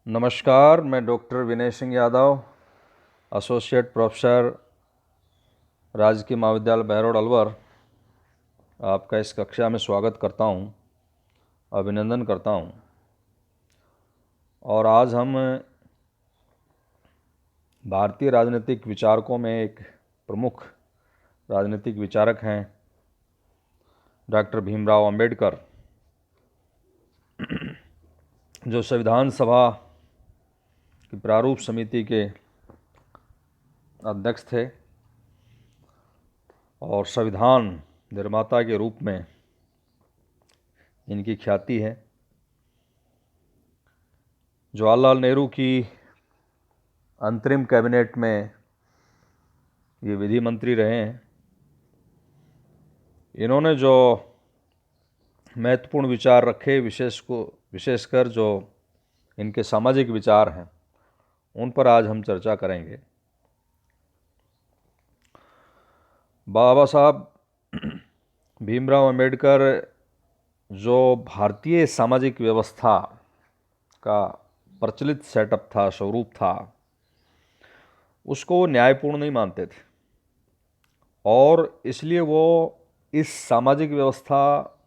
नमस्कार, मैं doctor Vinay Singh Yadav, associate professor राजकीय महाविद्यालय बहरोड अलवर आपका इस कक्षा में स्वागत करता हूं, अभिनंदन करता हूं। और आज हम भारतीय राजनीतिक विचारकों में एक प्रमुख राजनीतिक विचारक हैं डॉक्टर भीमराव अंबेडकर, जो संविधान सभा की प्रारूप समिति के अध्यक्ष थे और संविधान निर्माता के रूप में इनकी ख्याति है। जवाहरलाल नेहरू की अंतरिम कैबिनेट में ये विधि मंत्री रहे हैं। इन्होंने जो महत्वपूर्ण विचार रखे, विशेषकर जो इनके सामाजिक विचार हैं, उन पर आज हम चर्चा करेंगे। बाबा साहब भीमराव अंबेडकर जो भारतीय सामाजिक व्यवस्था का प्रचलित सेटअप था, स्वरूप था, उसको न्यायपूर्ण नहीं मानते थे और इसलिए वो इस सामाजिक व्यवस्था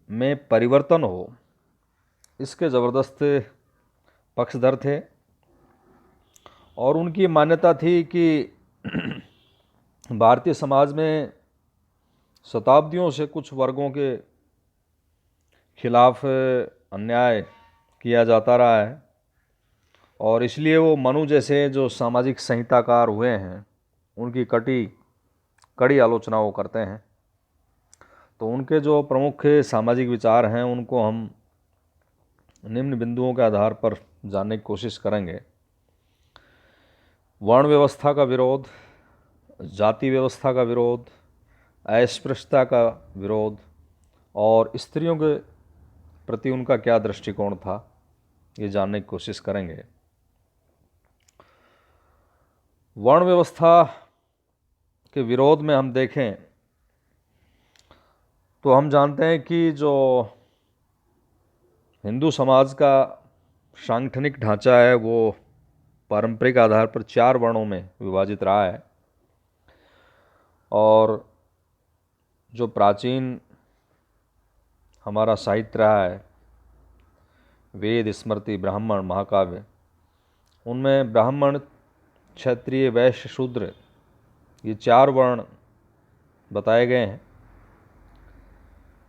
में परिवर्तन हो, इसके ज़बरदस्त पक्षधर थे। और उनकी मान्यता थी कि भारतीय समाज में शताब्दियों से कुछ वर्गों के खिलाफ अन्याय किया जाता रहा है और इसलिए वो मनु जैसे जो सामाजिक संहिताकार हुए हैं, उनकी कड़ी आलोचना वो करते हैं। तो उनके जो प्रमुख सामाजिक विचार हैं, उनको हम निम्न बिंदुओं के आधार पर जानने की कोशिश करेंगे। वर्ण व्यवस्था का विरोध, जाति व्यवस्था का विरोध, अस्पृश्यता का विरोध और स्त्रियों के प्रति उनका क्या दृष्टिकोण था, ये जानने की कोशिश करेंगे। वर्ण व्यवस्था के विरोध में हम देखें तो हम जानते हैं कि जो हिंदू समाज का सांगठनिक ढांचा है वो पारंपरिक आधार पर 4 वर्णों में विभाजित रहा है। और जो प्राचीन हमारा साहित्य रहा है, वेद, स्मृति, ब्राह्मण, महाकाव्य, उनमें ब्राह्मण, क्षत्रिय, वैश्य, शूद्र, ये 4 वर्ण बताए गए हैं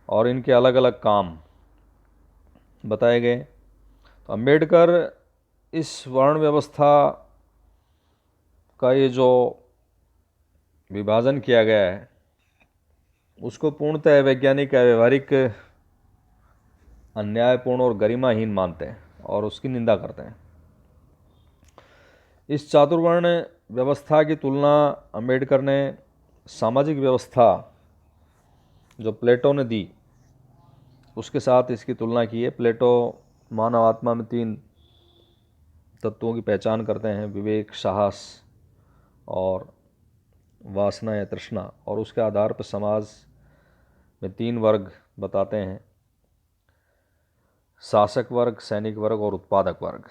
और इनके अलग अलग काम बताए गए। तो अंबेडकर इस वर्ण व्यवस्था का ये जो विभाजन किया गया है, उसको पूर्णतः वैज्ञानिक, व्यवहारिक, अन्यायपूर्ण और गरिमाहीन मानते हैं और उसकी निंदा करते हैं। इस चातुर्वर्ण व्यवस्था की तुलना अंबेडकर ने सामाजिक व्यवस्था जो प्लेटो ने दी, उसके साथ इसकी तुलना की है। प्लेटो मानव आत्मा में 3 तत्वों की पहचान करते हैं: विवेक, साहस और वासना या तृष्णा, और उसके आधार पर समाज में 3 वर्ग बताते हैं: शासक वर्ग, सैनिक वर्ग और उत्पादक वर्ग।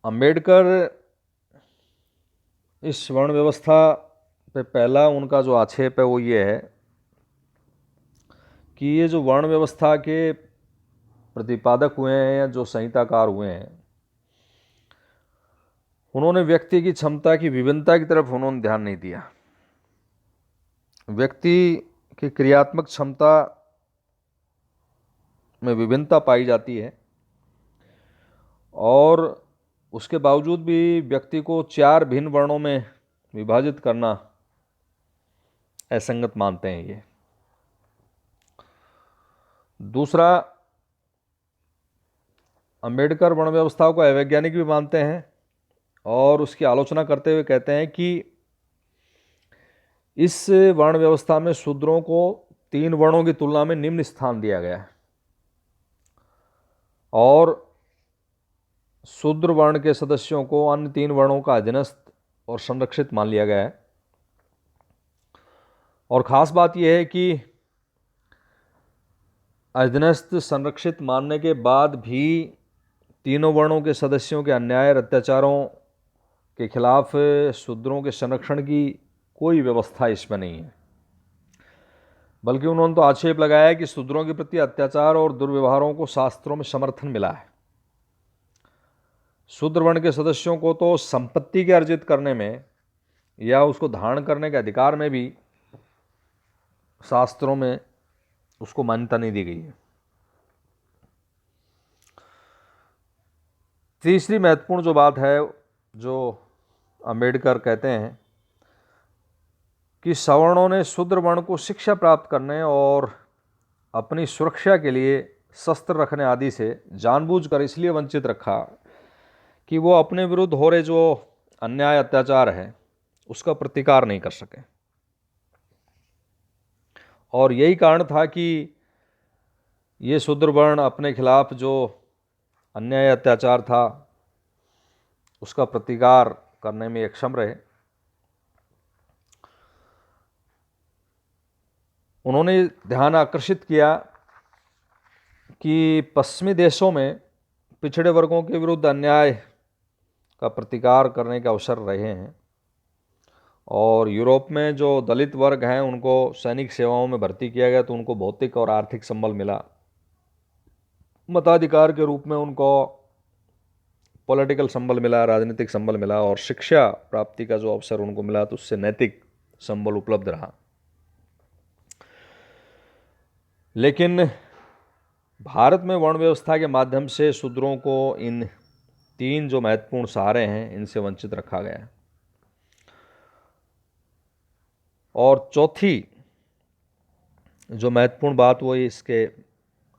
अंबेडकर इस वर्ण व्यवस्था पे पहला उनका जो आक्षेप है वो ये है कि ये जो वर्ण व्यवस्था के प्रतिपादक हुए हैं या जो संहिताकार हुए हैं, उन्होंने व्यक्ति की क्षमता की विभिन्नता की तरफ उन्होंने ध्यान नहीं दिया। व्यक्ति की क्रियात्मक क्षमता में विभिन्नता पाई जाती है और उसके बावजूद भी व्यक्ति को 4 भिन्न वर्णों में विभाजित करना असंगत मानते हैं ये। दूसरा, अंबेडकर वर्ण व्यवस्था को अवैज्ञानिक भी मानते हैं और उसकी आलोचना करते हुए कहते हैं कि इस वर्ण व्यवस्था में शूद्रों को 3 वर्णों की तुलना में निम्न स्थान दिया गया है और शूद्र वर्ण के सदस्यों को अन्य 3 वर्णों का अधीनस्थ और संरक्षित मान लिया गया है। और ख़ास बात यह है कि अधीनस्थ संरक्षित मानने के बाद भी तीनों वर्णों के सदस्यों के अन्याय और अत्याचारों के खिलाफ शूद्रों के संरक्षण की कोई व्यवस्था इसमें नहीं है, बल्कि उन्होंने तो आक्षेप लगाया कि शूद्रों के प्रति अत्याचार और दुर्व्यवहारों को शास्त्रों में समर्थन मिला है। शूद्र वर्ण के सदस्यों को तो संपत्ति के अर्जित करने में या उसको धारण करने के अधिकार में भी शास्त्रों में उसको मान्यता नहीं दी गई है। तीसरी महत्वपूर्ण जो बात है, जो अंबेडकर कहते हैं कि सवर्णों ने शूद्र वर्ण को शिक्षा प्राप्त करने और अपनी सुरक्षा के लिए शस्त्र रखने आदि से जानबूझकर इसलिए वंचित रखा कि वो अपने विरुद्ध हो रहे जो अन्याय अत्याचार है उसका प्रतिकार नहीं कर सके। और यही कारण था कि ये शूद्र वर्ण अपने खिलाफ जो अन्याय अत्याचार था उसका प्रतिकार करने में अक्षम रहे। उन्होंने ध्यान आकर्षित किया कि पश्चिमी देशों में पिछड़े वर्गों के विरुद्ध अन्याय का प्रतिकार करने के अवसर रहे हैं, और यूरोप में जो दलित वर्ग हैं उनको सैनिक सेवाओं में भर्ती किया गया तो उनको भौतिक और आर्थिक संबल मिला, मताधिकार के रूप में उनको पॉलिटिकल संबल मिला, राजनीतिक संबल मिला, और शिक्षा प्राप्ति का जो अवसर उनको मिला तो उससे नैतिक संबल उपलब्ध रहा। लेकिन भारत में वर्ण व्यवस्था के माध्यम से शूद्रों को इन तीन जो महत्वपूर्ण सहारे हैं इनसे वंचित रखा गया है। और चौथी जो महत्वपूर्ण बात वो इसके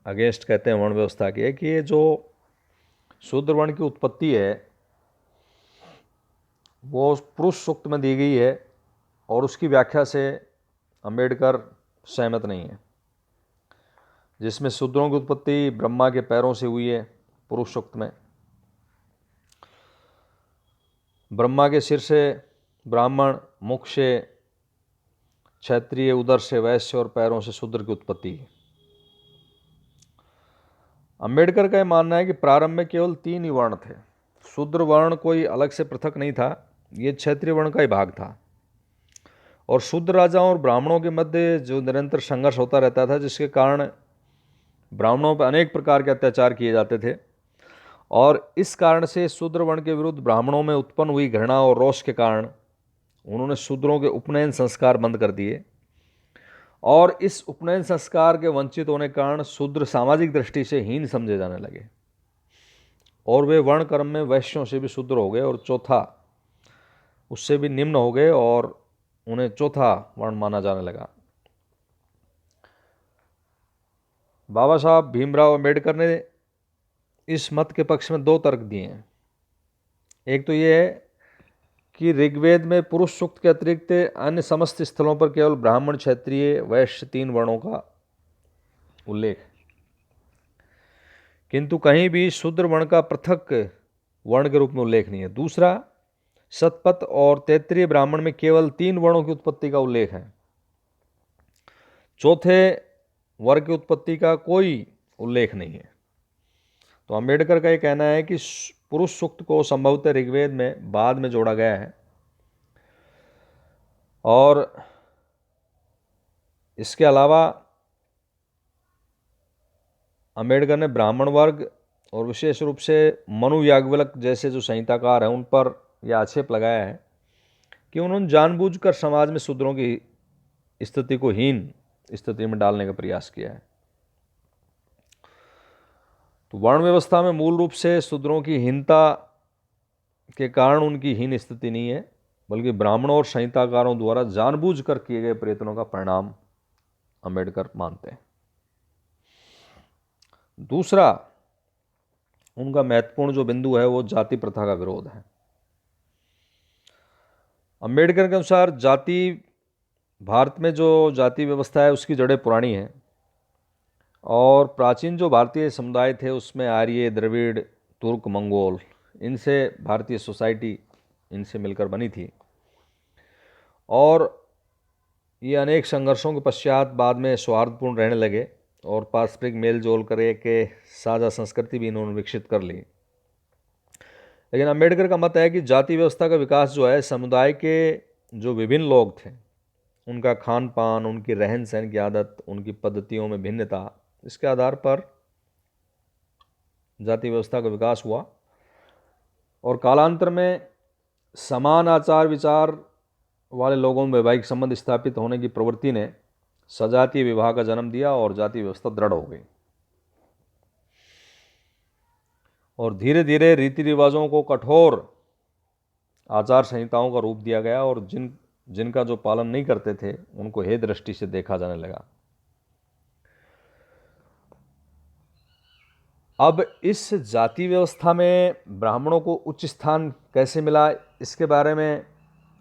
अगेंस्ट कहते हैं वर्ण व्यवस्था की है कि ये जो शूद्र वर्ण की उत्पत्ति है वो पुरुष सूक्त में दी गई है, और उसकी व्याख्या से अंबेडकर सहमत नहीं है, जिसमें शूद्रों की उत्पत्ति ब्रह्मा के पैरों से हुई है पुरुष सूक्त में। ब्रह्मा के सिर से ब्राह्मण, मुख से क्षत्रिय, उदर से वैश्य और पैरों से शूद्र की उत्पत्ति है। अंबेडकर का यह मानना है कि प्रारंभ में केवल तीन ही वर्ण थे। शूद्र वर्ण कोई अलग से पृथक नहीं था, ये क्षत्रिय वर्ण का ही भाग था। और शूद्र राजाओं और ब्राह्मणों के मध्य जो निरंतर संघर्ष होता रहता था, जिसके कारण ब्राह्मणों पर अनेक प्रकार के अत्याचार किए जाते थे, और इस कारण से शूद्र वर्ण के विरुद्ध ब्राह्मणों में उत्पन्न हुई घृणा और रोष के कारण उन्होंने शूद्रों के उपनयन संस्कार बंद कर दिए, और इस उपनयन संस्कार के वंचित होने के कारण शूद्र सामाजिक दृष्टि से हीन समझे जाने लगे, और वे वर्ण क्रम में वैश्यों से भी शूद्र हो गए, और चौथा उससे भी निम्न हो गए, और उन्हें चौथा वर्ण माना जाने लगा। बाबा साहब भीमराव अंबेडकर ने इस मत के पक्ष में दो तर्क दिए हैं। एक तो ये है कि ऋग्वेद में पुरुष सूक्त के अतिरिक्त अन्य समस्त स्थलों पर केवल ब्राह्मण, क्षत्रिय, वैश्य तीन वर्णों का उल्लेख है, किंतु कहीं भी शूद्र वर्ण का पृथक वर्ण के रूप में उल्लेख नहीं है। दूसरा, शतपथ और तैत्तिरीय ब्राह्मण में केवल तीन वर्णों की उत्पत्ति का उल्लेख है, चौथे वर्ग की उत्पत्ति का कोई उल्लेख नहीं है। तो अंबेडकर का ये कहना है कि पुरुष सूक्त को संभवतः ऋग्वेद में बाद में जोड़ा गया है, और इसके अलावा अंबेडकर ने ब्राह्मण वर्ग और विशेष रूप से मनु याज्ञवल्क्य जैसे जो संहिताकार हैं उन पर यह आक्षेप लगाया है कि उन्होंने जानबूझकर समाज में शूद्रों की स्थिति को हीन स्थिति में डालने का प्रयास किया है। तो वर्ण व्यवस्था में मूल रूप से शूद्रों की हीनता के कारण उनकी हीन स्थिति नहीं है, बल्कि ब्राह्मणों और संहिताकारों द्वारा जानबूझकर किए गए प्रयत्नों का परिणाम अंबेडकर मानते हैं। दूसरा उनका महत्वपूर्ण जो बिंदु है वो जाति प्रथा का विरोध है। अंबेडकर के अनुसार भारत में जो जाति व्यवस्था है उसकी जड़ें पुरानी हैं, और प्राचीन जो भारतीय समुदाय थे उसमें आर्य, द्रविड़, तुर्क, मंगोल, इनसे भारतीय सोसाइटी इनसे मिलकर बनी थी, और ये अनेक संघर्षों के पश्चात बाद में सौहार्दपूर्ण रहने लगे। और पारस्परिक मेल जोल कर एक साझा संस्कृति भी इन्होंने विकसित कर ली। लेकिन अम्बेडकर का मत है कि जाति व्यवस्था का विकास जो है समुदाय के जो विभिन्न लोग थे उनका खान पान, उनकी रहन सहन की आदत, उनकी पद्धतियों में भिन्नता, इसके आधार पर जाति व्यवस्था का विकास हुआ और कालांतर में समान आचार विचार वाले लोगों में वैवाहिक संबंध स्थापित होने की प्रवृत्ति ने सजातीय विवाह का जन्म दिया और जाति व्यवस्था दृढ़ हो गई। और धीरे धीरे रीति रिवाजों को कठोर आचार संहिताओं का रूप दिया गया और जिनका जो पालन नहीं करते थे उनको हे दृष्टि से देखा जाने लगा। अब इस जाति व्यवस्था में ब्राह्मणों को उच्च स्थान कैसे मिला, इसके बारे में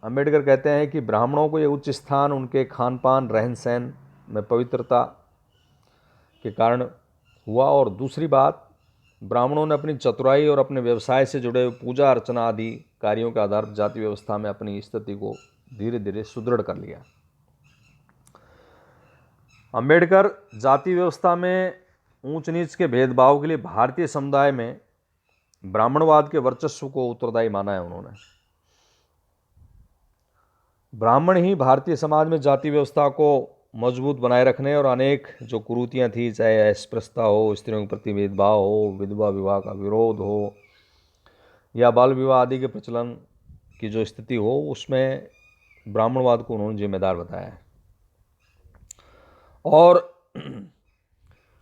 अम्बेडकर कहते हैं कि ब्राह्मणों को ये उच्च स्थान उनके खान पान, रहन सहन में पवित्रता के कारण हुआ। और दूसरी बात, ब्राह्मणों ने अपनी चतुराई और अपने व्यवसाय से जुड़े हुए पूजा अर्चना आदि कार्यों के आधार पर जाति व्यवस्था में अपनी स्थिति को धीरे धीरे सुदृढ़ कर लिया। अम्बेडकर जाति व्यवस्था में ऊंच नीच के भेदभाव के लिए भारतीय समुदाय में ब्राह्मणवाद के वर्चस्व को उत्तरदायी माना है। उन्होंने ब्राह्मण ही भारतीय समाज में जाति व्यवस्था को मजबूत बनाए रखने और अनेक जो कुरीतियाँ थी, चाहे अस्पृश्यता हो, स्त्रियों के प्रति भेदभाव हो, विधवा विवाह का विरोध हो या बाल विवाह आदि के प्रचलन की जो स्थिति हो, उसमें ब्राह्मणवाद को उन्होंने जिम्मेदार बताया। और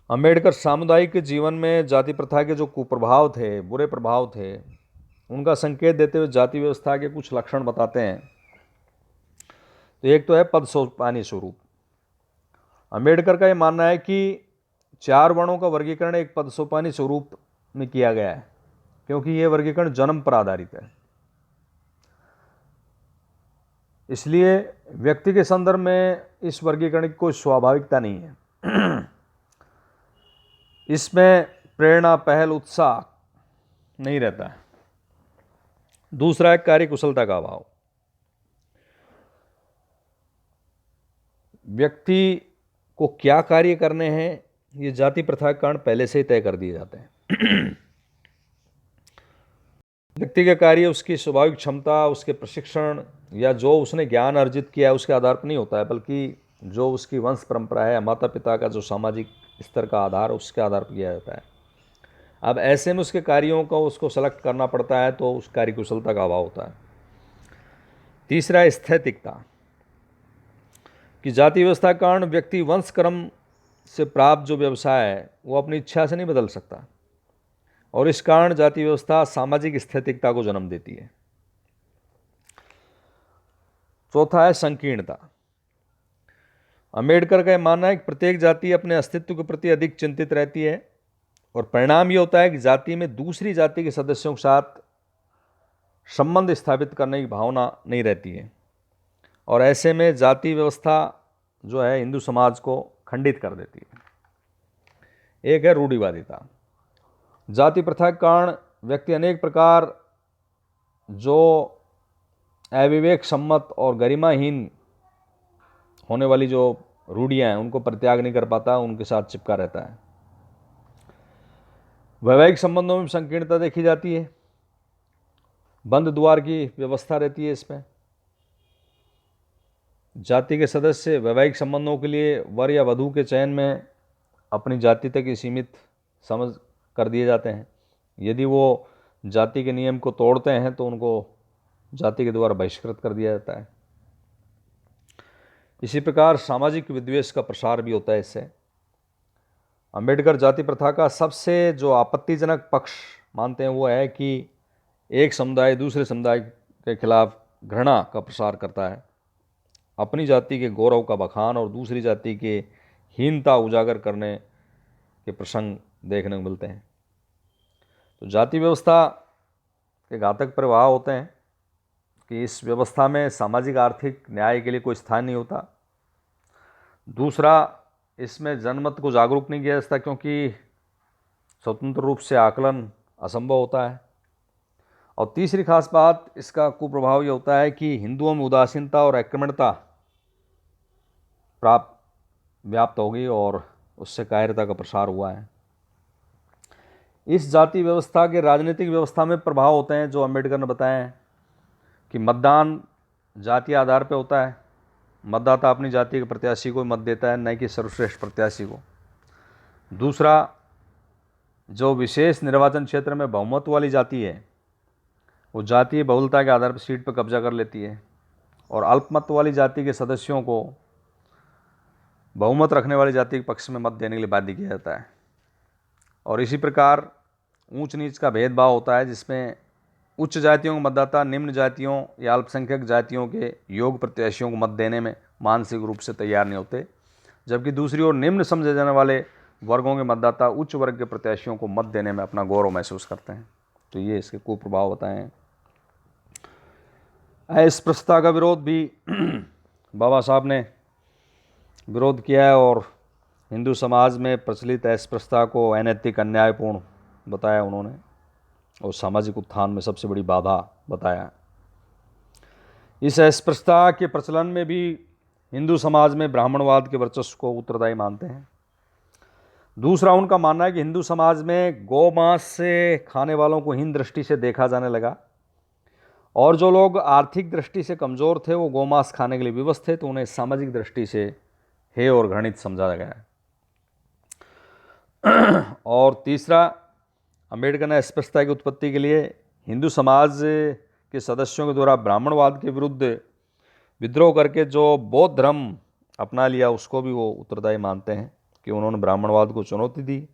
अम्बेडकर सामुदायिक जीवन में जाति प्रथा के जो कुप्रभाव थे, बुरे प्रभाव थे, उनका संकेत देते हुए जाति व्यवस्था के कुछ लक्षण बताते हैं। तो एक तो है पद सोपानी स्वरूप। अम्बेडकर का यह मानना है कि 4 वर्णों का वर्गीकरण एक पद सोपानी स्वरूप में किया गया है, क्योंकि यह वर्गीकरण जन्म पर आधारित है। इसलिए व्यक्ति के संदर्भ में इस वर्गीकरण की कोई स्वाभाविकता नहीं है। इसमें प्रेरणा, पहल, उत्साह नहीं रहता है। दूसरा है कार्यकुशलता का अभाव। व्यक्ति को क्या कार्य करने हैं, ये जाति प्रथा के कारण पहले से ही तय कर दिए जाते हैं। व्यक्ति के कार्य उसकी स्वाभाविक क्षमता, उसके प्रशिक्षण या जो उसने ज्ञान अर्जित किया है उसके आधार पर नहीं होता है, बल्कि जो उसकी वंश परंपरा है, माता पिता का जो सामाजिक स्तर का आधार, उसके आधार पर किया जाता है। अब ऐसे में उसके कार्यों को उसको सेलेक्ट करना पड़ता है, तो उस कार्यकुशलता का अभाव होता है। तीसरा है स्थैतिकता, कि जाति व्यवस्था के कारण व्यक्ति वंश क्रम से प्राप्त जो व्यवसाय है वो अपनी इच्छा से नहीं बदल सकता, और इस कारण जाति व्यवस्था सामाजिक स्थैतिकता को जन्म देती है। चौथा है संकीर्णता। अम्बेडकर का यह मानना है कि प्रत्येक जाति अपने अस्तित्व के प्रति अधिक चिंतित रहती है और परिणाम ये होता है कि जाति में दूसरी जाति के सदस्यों के साथ संबंध स्थापित करने की भावना नहीं रहती है, और ऐसे में जाति व्यवस्था जो है हिंदू समाज को खंडित कर देती है। एक है रूढ़िवादिता। जाति प्रथा के कारण व्यक्ति अनेक प्रकार जो अविवेक सम्मत और गरिमाहीन होने वाली जो रूढ़ियाँ हैं उनको परित्याग नहीं कर पाता, उनके साथ चिपका रहता है। वैवाहिक संबंधों में संकीर्णता देखी जाती है, बंद द्वार की व्यवस्था रहती है। इसमें जाति के सदस्य वैवाहिक संबंधों के लिए वर या वधू के चयन में अपनी जाति तक ही सीमित समझ कर दिए जाते हैं। यदि वो जाति के नियम को तोड़ते हैं तो उनको जाति के द्वारा बहिष्कृत कर दिया जाता है। इसी प्रकार सामाजिक विद्वेष का प्रसार भी होता है इससे। अम्बेडकर जाति प्रथा का सबसे जो आपत्तिजनक पक्ष मानते हैं वो है कि एक समुदाय दूसरे समुदाय के खिलाफ घृणा का प्रसार करता है, अपनी जाति के गौरव का बखान और दूसरी जाति के हीनता उजागर करने के प्रसंग देखने को मिलते हैं। तो जाति व्यवस्था के घातक प्रभाव होते हैं कि इस व्यवस्था में सामाजिक आर्थिक न्याय के लिए कोई स्थान नहीं होता। दूसरा, इसमें जनमत को जागरूक नहीं किया जाता, क्योंकि स्वतंत्र रूप से आकलन असंभव होता है। और तीसरी खास बात इसका कुप्रभाव ये होता है कि हिंदुओं में उदासीनता और आक्रमणता व्याप्त होगी और उससे कायरता का प्रसार हुआ है। इस जाति व्यवस्था के राजनीतिक व्यवस्था में प्रभाव होते हैं जो अम्बेडकर ने बताए हैं कि मतदान जातीय आधार पर होता है, मतदाता अपनी जाति के प्रत्याशी को मत देता है, न कि सर्वश्रेष्ठ प्रत्याशी को। दूसरा, जो विशेष निर्वाचन क्षेत्र में बहुमत वाली जाति है वो जातीय बहुलता के आधार पर सीट पर कब्जा कर लेती है, और अल्पमत वाली जाति के सदस्यों को बहुमत रखने वाली जाति के पक्ष में मत देने के लिए बाध्य किया जाता है। और इसी प्रकार ऊंच नीच का भेदभाव होता है, जिसमें उच्च जातियों के मतदाता निम्न जातियों या अल्पसंख्यक जातियों के योग्य प्रत्याशियों को मत देने में मानसिक रूप से तैयार नहीं होते, जबकि दूसरी ओर निम्न समझे जाने वाले वर्गों के मतदाता उच्च वर्ग के प्रत्याशियों को मत देने में अपना गौरव महसूस करते हैं। तो ये इसके कुप्रभाव बताए हैं। अस्पृश्यता का विरोध भी बाबा साहब ने विरोध किया है, और हिंदू समाज में प्रचलित अस्पृश्यता को अनैतिक अन्यायपूर्ण बताया उन्होंने, और सामाजिक उत्थान में सबसे बड़ी बाधा बताया। इस अस्पृश्यता के प्रचलन में भी हिंदू समाज में ब्राह्मणवाद के वर्चस्व को उत्तरदायी मानते हैं। दूसरा, उनका मानना है कि हिंदू समाज में गौमांस से खाने वालों को हीन दृष्टि से देखा जाने लगा, और जो लोग आर्थिक दृष्टि से कमज़ोर थे वो गौमांस खाने के लिए विवश थे, तो उन्हें सामाजिक दृष्टि से हेय और घृणित समझा गया। और तीसरा, अम्बेडकर ने अस्पृश्यता की उत्पत्ति के लिए हिंदू समाज के सदस्यों के द्वारा ब्राह्मणवाद के विरुद्ध विद्रोह करके जो बौद्ध धर्म अपना लिया उसको भी वो उत्तरदायी मानते हैं कि उन्होंने ब्राह्मणवाद को चुनौती दी,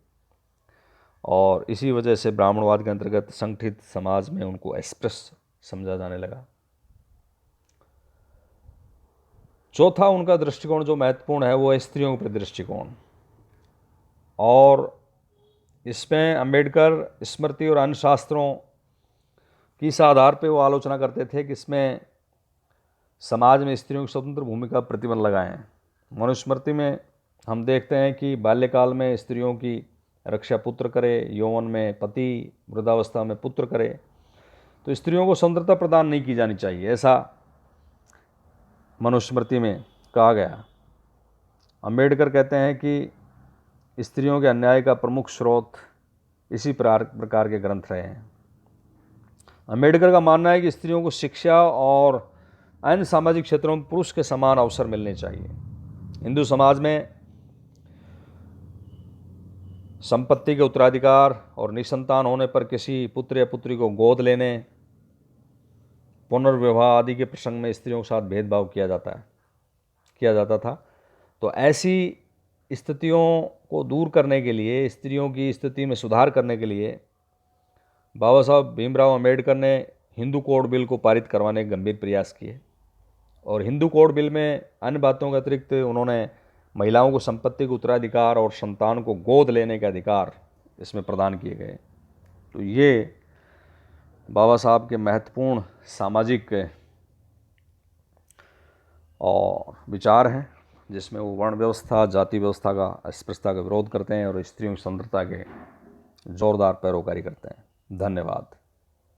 और इसी वजह से ब्राह्मणवाद के अंतर्गत संगठित समाज में उनको अस्पृश्य समझा जाने लगा। चौथा, उनका दृष्टिकोण जो महत्वपूर्ण है वो है स्त्रियों के प्रति दृष्टिकोण, और इसमें अम्बेडकर स्मृति और अन्य शास्त्रों की इस आधार पर वो आलोचना करते थे कि इसमें समाज में स्त्रियों की स्वतंत्र भूमिका प्रतिबंध लगाए हैं। मनुस्मृति में हम देखते हैं कि बाल्यकाल में स्त्रियों की रक्षा पुत्र करे, यौवन में पति, वृद्धावस्था में पुत्र करे, तो स्त्रियों को स्वतंत्रता प्रदान नहीं की जानी चाहिए, ऐसा मनुस्मृति में कहा गया। अम्बेडकर कहते हैं कि स्त्रियों के अन्याय का प्रमुख स्रोत इसी प्रकार के ग्रंथ रहे हैं। अम्बेडकर का मानना है कि स्त्रियों को शिक्षा और अन्य सामाजिक क्षेत्रों में पुरुष के समान अवसर मिलने चाहिए। हिंदू समाज में संपत्ति के उत्तराधिकार और निसंतान होने पर किसी पुत्र या पुत्री को गोद लेने, पुनर्विवाह आदि के प्रसंग में स्त्रियों के साथ भेदभाव किया जाता था। तो ऐसी स्थितियों को दूर करने के लिए, स्त्रियों की स्थिति में सुधार करने के लिए बाबा साहब भीमराव अम्बेडकर ने हिंदू कोड बिल को पारित करवाने के गंभीर प्रयास किए, और हिंदू कोड बिल में अन्य बातों के अतिरिक्त उन्होंने महिलाओं को संपत्ति के उत्तराधिकार और संतान को गोद लेने के अधिकार इसमें प्रदान किए गए। तो ये बाबा साहब के महत्वपूर्ण सामाजिक और विचार हैं, जिसमें वो वर्ण व्यवस्था, जाति व्यवस्था का, अस्पृश्यता का विरोध करते हैं और स्त्रियों की स्वतंत्रता के जोरदार पैरोकारी करते हैं। धन्यवाद।